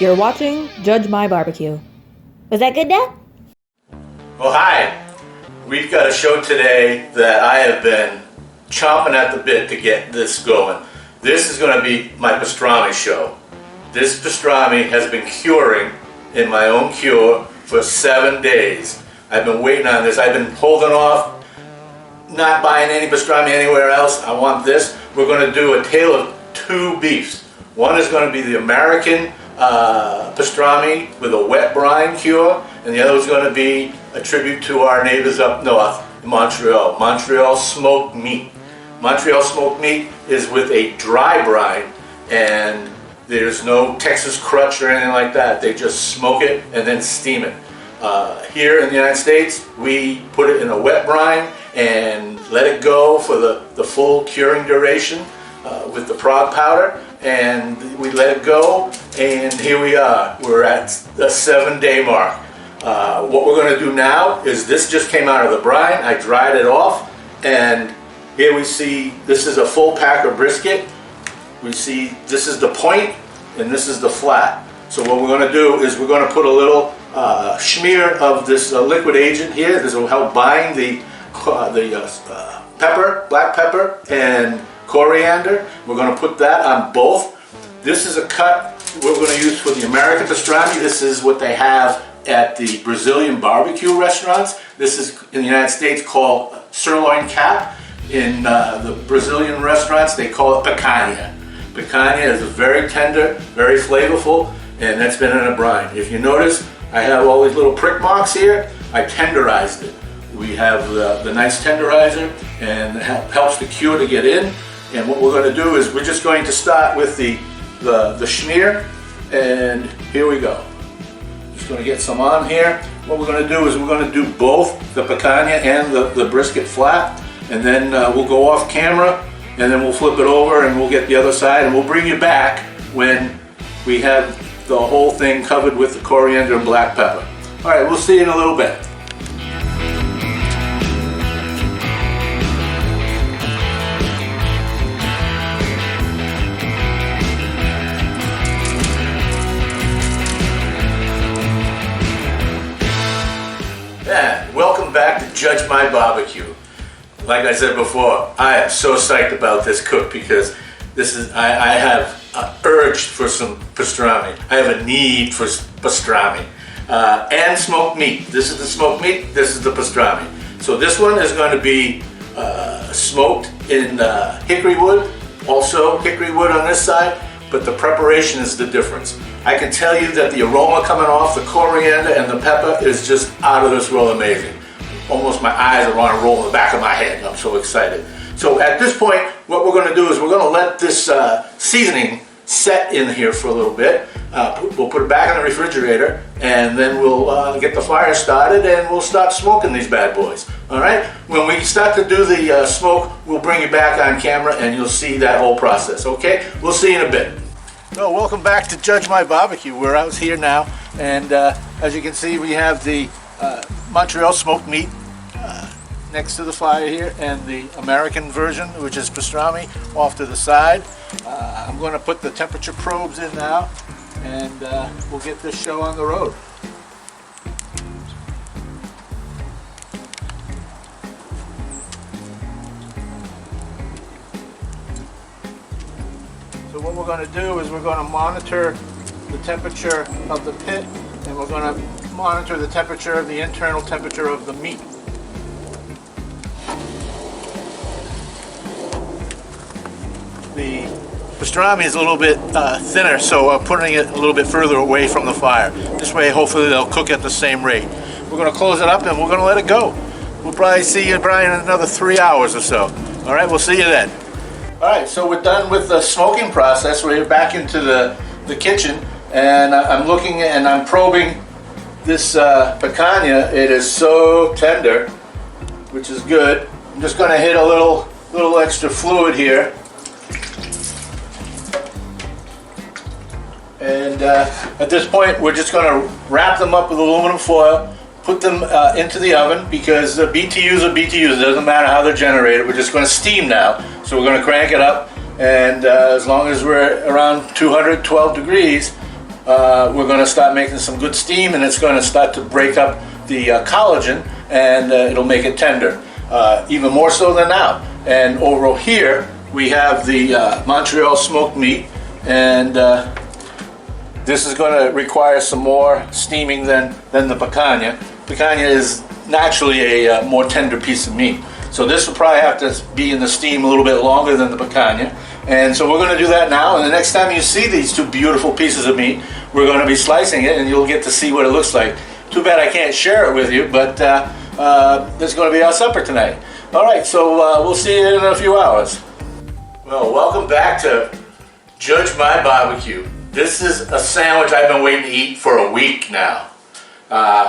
You're watching Judge My Barbecue. Was that good, Dad? Well, hi. We've got a show today that I have been chomping at the bit to get this going. This is going to be my pastrami show. This pastrami has been curing in my own cure for 7 days. I've been waiting on this. I've been holding off, not buying any pastrami anywhere else. I want this. We're going to do a tale of two beefs. One is going to be the American pastrami with a wet brine cure, and the other is going to be a tribute to our neighbors up north in Montreal. Montreal smoked meat. Montreal smoked meat is with a dry brine, and there's no Texas crutch or anything like that. They just smoke it and then steam it. Here in the United States, we put it in a wet brine and let it go for the full curing duration with the prog powder, and we let it go, and here we are. We're at the 7-day mark. What we're going to do now is, this just came out of the brine. I dried it off, and here we see this is a full pack of brisket. We see this is the point and this is the flat. So what we're going to do is we're going to put a little smear of this liquid agent here. This will help bind the pepper, black pepper, and coriander. We're going to put that on both. This is a cut we're going to use for the American pastrami. This is what they have at the Brazilian barbecue restaurants. This is in the United States called sirloin cap. In the Brazilian restaurants, they call it picanha. Picanha is very tender, very flavorful, and that's been in a brine. If you notice, I have all these little prick marks here. I tenderized it. We have the nice tenderizer, and it helps the cure to get in. And what we're going to do is we're just going to start with the schmear, and here we go. Just going to get some on here. What we're going to do is we're going to do both the picanha and the brisket flat, and then we'll go off camera, and then we'll flip it over and we'll get the other side, and we'll bring you back when we have the whole thing covered with the coriander and black pepper. All right, we'll see you in a little bit. Yeah, welcome back to Judge My Barbecue. Like I said before, I am so psyched about this cook because I have an urge for some pastrami. I have a need for pastrami and smoked meat. This is the smoked meat, this is the pastrami. So this one is going to be smoked in hickory wood, also hickory wood on this side, but the preparation is the difference. I can tell you that the aroma coming off the coriander and the pepper is just out of this world amazing. Almost my eyes are on a roll in the back of my head. I'm so excited. So at this point, what we're going to do is we're going to let this seasoning set in here for a little bit. We'll put it back in the refrigerator, and then we'll get the fire started, and we'll start smoking these bad boys. All right? When we start to do the smoke, we'll bring you back on camera, and you'll see that whole process. Okay? We'll see you in a bit. So welcome back to Judge My Barbecue. We're out here now, and as you can see, we have the Montreal smoked meat next to the fire here, and the American version, which is pastrami, off to the side. I'm going to put the temperature probes in now, and we'll get this show on the road. So what we're going to do is we're going to monitor the temperature of the pit, and we're going to monitor the temperature of the internal temperature of the meat. The pastrami is a little bit thinner, so I'm putting it a little bit further away from the fire. This way, hopefully, they'll cook at the same rate. We're going to close it up, and we're going to let it go. We'll probably see you, Brian, in another 3 hours or so. All right, we'll see you then. All right, so we're done with the smoking process. We're back into the kitchen, and I'm looking and I'm probing this picanha. It is so tender, which is good. I'm just going to hit a little extra fluid here. And at this point, we're just going to wrap them up with aluminum foil, put them into the oven, because BTUs are BTUs. It doesn't matter how they're generated. We're just going to steam now. So we're going to crank it up, and as long as we're around 212 degrees, we're going to start making some good steam, and it's going to start to break up the collagen, and it'll make it tender, even more so than now. And over here we have the Montreal smoked meat, and this is going to require some more steaming than the picanha. Picanha is naturally a more tender piece of meat, so this will probably have to be in the steam a little bit longer than the picanha. And so we're going to do that now, and the next time you see these two beautiful pieces of meat, we're going to be slicing it, and you'll get to see what it looks like. Too bad I can't share it with you, but this is going to be our supper tonight. All right, so we'll see you in a few hours. Well, welcome back to Judge My Barbecue. This is a sandwich I've been waiting to eat for a week now.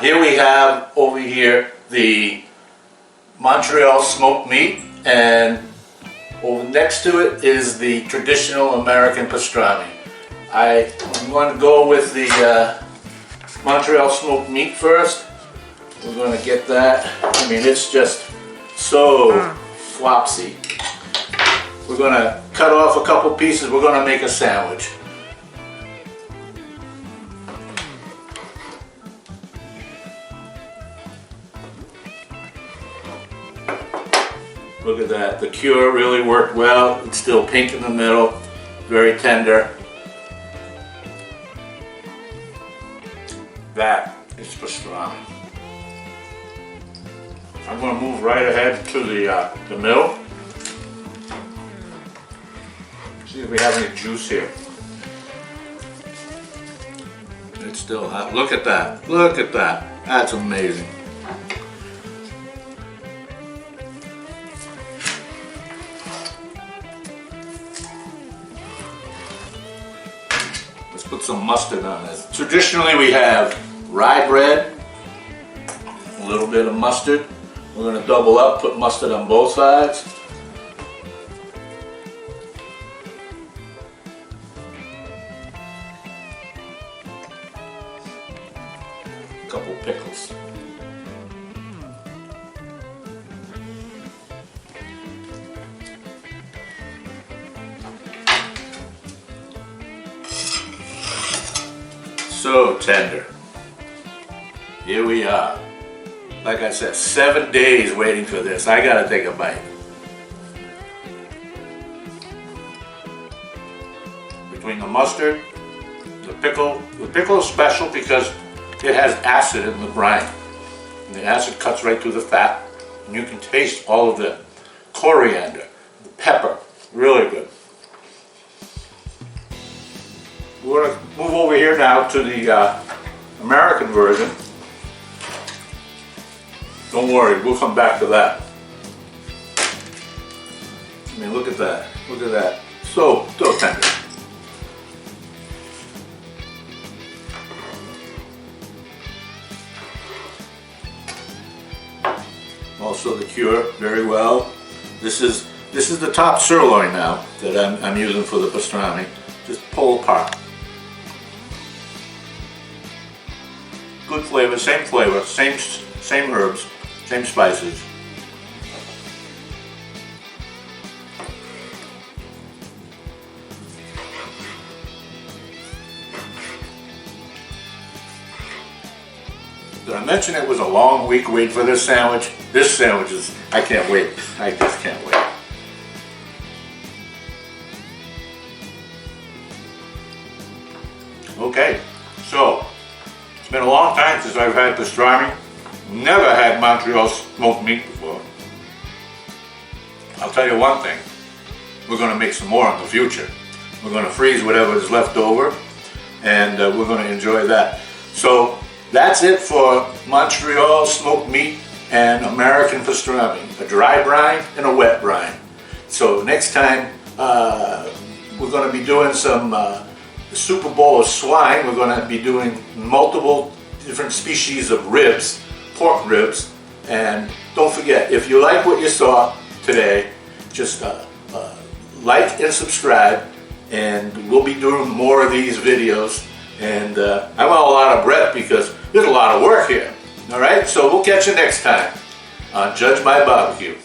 Here we have over here the Montreal smoked meat, and over next to it is the traditional American pastrami. I'm going to go with the Montreal smoked meat first. We're going to get that. I mean, it's just so flopsy. We're going to cut off a couple pieces. We're going to make a sandwich. Look at that. The cure really worked well. It's still pink in the middle, very tender. That is pastrami. I'm going to move right ahead to the middle. See if we have any juice here. It's still hot. Look at that. Look at that. That's amazing. Let's put some mustard on this. Traditionally we have rye bread, a little bit of mustard. We're going to double up, put mustard on both sides. A couple pickles. So tender. Here we are. Like I said, 7 days waiting for this. I gotta take a bite. Between the mustard, the pickle is special because it has acid in the brine. And the acid cuts right through the fat, and you can taste all of the coriander, the pepper. Really good. We're going to move over here now to the American version. Don't worry, we'll come back to that. I mean, look at that. Look at that. So tender. Also the cure very well. This is the top sirloin now that I'm using for the pastrami. Just pull apart. Good flavor, same herbs, same spices. Did I mention it was a long week wait for this sandwich? This sandwich is, I can't wait. I just can't wait. Okay, so it's been a long time since I've had pastrami. Never had Montreal smoked meat before. I'll tell you one thing. We're going to make some more in the future. We're going to freeze whatever is left over, and we're going to enjoy that. So that's it for Montreal smoked meat and American pastrami. A dry brine and a wet brine. So next time we're going to be doing some Super Bowl of swine. We're going to be doing multiple different species of ribs, pork ribs. And don't forget, if you like what you saw today, just like and subscribe, and we'll be doing more of these videos. And I'm on a lot of breath because there's a lot of work here. All right, so we'll catch you next time on Judge My Barbecue.